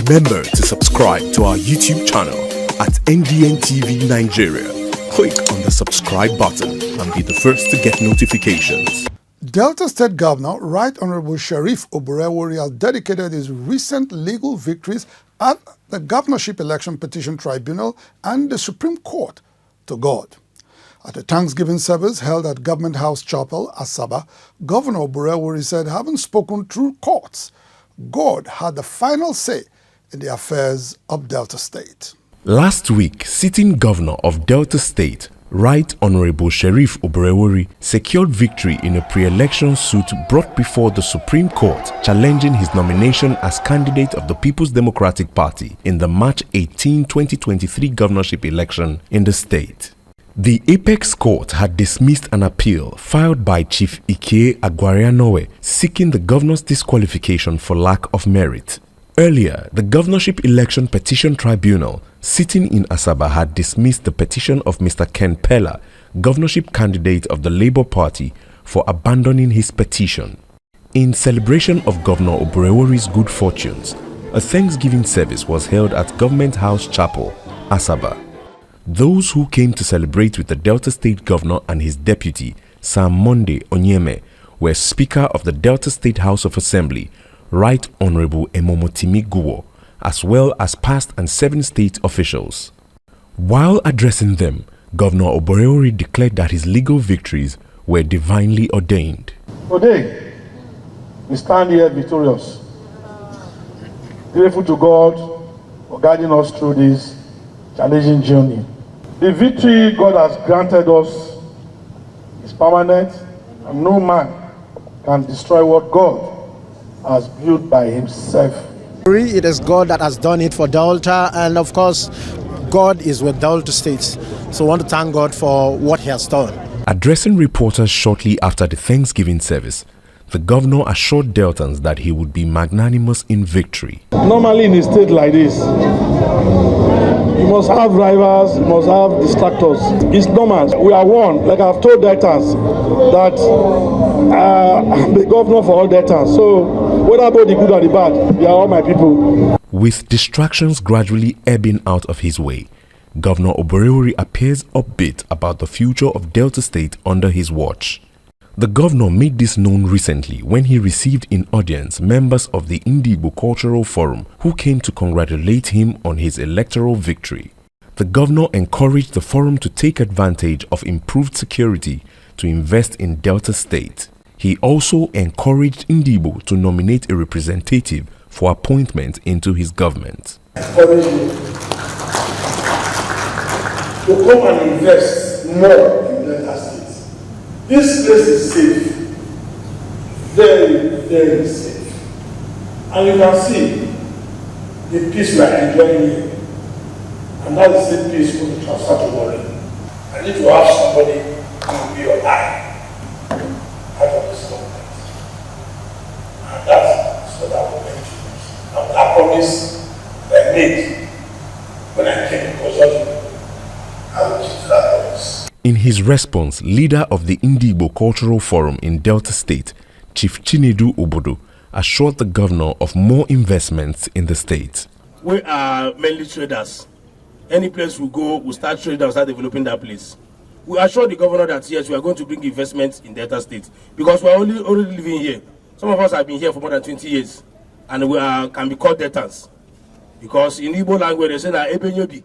Remember to subscribe to our YouTube channel at NDN TV Nigeria. Click on the subscribe button and be the first to get notifications. Delta State Governor Right Honorable Sheriff Oborevwori has dedicated his recent legal victories at the Governorship Election Petition Tribunal and the Supreme Court to God. At a Thanksgiving service held at Government House Chapel, Asaba, Governor Oborevwori said, having spoken through courts, God had the final say in the affairs of Delta State. Last week, sitting governor of Delta State, Right Honorable Sheriff Oborevwori, secured victory in a pre-election suit brought before the Supreme Court challenging his nomination as candidate of the People's Democratic Party in the March 18, 2023 governorship election in the state. The Apex Court had dismissed an appeal filed by Chief Ikie'S seeking the governor's disqualification for lack of merit. Earlier, the Governorship Election Petition Tribunal, sitting in Asaba, had dismissed the petition of Mr. Ken Pela'S, governorship candidate of the Labour Party, for abandoning his petition. In celebration of Governor Oborevwori's good fortunes, a Thanksgiving service was held at Government House Chapel, Asaba. Those who came to celebrate with the Delta State Governor and his deputy, Sir Monday Onyeme, were Speaker of the Delta State House of Assembly, Right Honorable MAMODE, as well as past and 7 state officials. While addressing them, Governor Oborevwori declared that his legal victories were divinely ordained. Today, we stand here victorious, grateful to God for guiding us through this challenging journey. The victory God has granted us is permanent, and no man can destroy what God has built by himself. It is God that has done it for Delta, and of course, God is with Delta State. So I want to thank God for what he has done. Addressing reporters shortly after the Thanksgiving service, the governor assured Deltans that he would be magnanimous in victory. Normally in a state like this, you must have rivals, you must have distractors. It's normal. We are one. Like I've told Deltans that I'm the governor for all Deltans. So whether about the good or the bad, they are all my people. With distractions gradually ebbing out of his way, Governor Oborevwori appears upbeat about the future of Delta State under his watch. The governor made this known recently when he received in audience members of the Ndigbo Cultural Forum who came to congratulate him on his electoral victory. The governor encouraged the forum to take advantage of improved security to invest in Delta State. He also encouraged Ndigbo to nominate a representative for appointment into his government. To come and invest more in Delta State. This place is safe, very, very safe. And you can see the peace we are enjoying here. And that is the peace we will transfer to Warren. I need to have somebody who will be your eye out of this government. And that's what I will make to you. And that promise I made when I came to consult, I will keep that promise. In his response, leader of the Ndigbo Cultural Forum in Delta State, Chief Chinedu Obodo, assured the governor of more investments in the state. We are mainly traders. Any place we go, we start trading and start developing that place. We assure the governor that yes, we are going to bring investments in Delta State because we are already living here. Some of us have been here for more than 20 years and we can be called Deltans. Because in Igbo language, they say that Ebenyobi.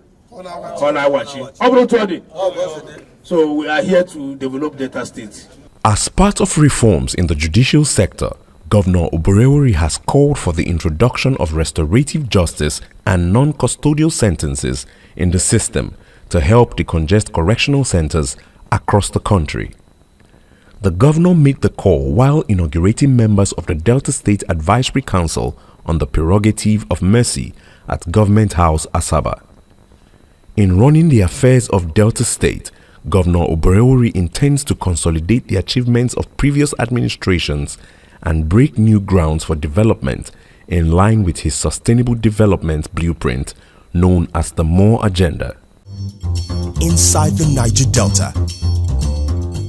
So we are here to develop Delta State. As part of reforms in the judicial sector, Governor Oborevwori has called for the introduction of restorative justice and non-custodial sentences in the system to help decongest correctional centers across the country. The governor made the call while inaugurating members of the Delta State Advisory Council on the prerogative of mercy at Government House, Asaba. In running the affairs of Delta State, Governor Oborevwori intends to consolidate the achievements of previous administrations and break new grounds for development in line with his Sustainable Development Blueprint, known as the MORE Agenda. Inside the Niger Delta,